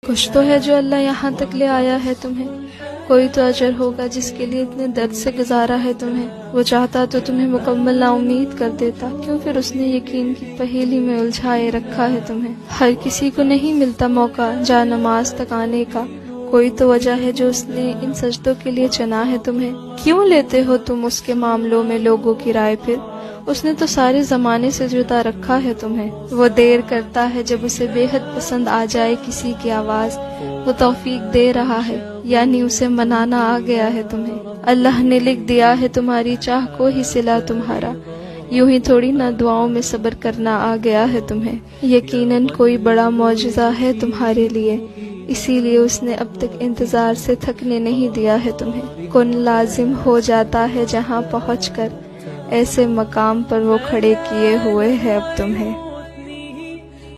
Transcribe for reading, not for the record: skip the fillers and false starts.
कुछ तो है जो अल्लाह यहाँ तक ले आया है तुम्हें। कोई तो अजर होगा जिसके लिए इतने दर्द से गुजारा है तुम्हें। वो चाहता तो तुम्हें मुकम्मल नाउम्मीद कर देता, क्यों फिर उसने यकीन की पहेली में उलझाए रखा है तुम्हें। हर किसी को नहीं मिलता मौका जा नमाज तक आने का। कोई तो वजह है जो उसने इन सजदों के लिए चुना है तुम्हें। क्यों लेते हो तुम उसके मामलों में लोगों की राय फिर। उसने तो सारे जमाने से जुदा रखा है तुम्हें। वो देर करता है जब उसे बेहद पसंद आ जाए किसी की आवाज। वो तौफीक दे रहा है, यानी उसे मनाना आ गया है तुम्हें। अल्लाह ने लिख दिया है तुम्हारी चाह को ही सिला तुम्हारा। यूं ही थोड़ी ना दुआओं में सब्र करना आ गया है तुम्हें। यकीनन कोई बड़ा मौजज़ा है तुम्हारे लिए, इसीलिए उसने अब तक इंतजार से थकने नहीं दिया है तुम्हें। कुन लाजिम हो जाता है जहाँ पहुँचकर, ऐसे मकाम पर वो खड़े किए हुए है अब तुम्हें।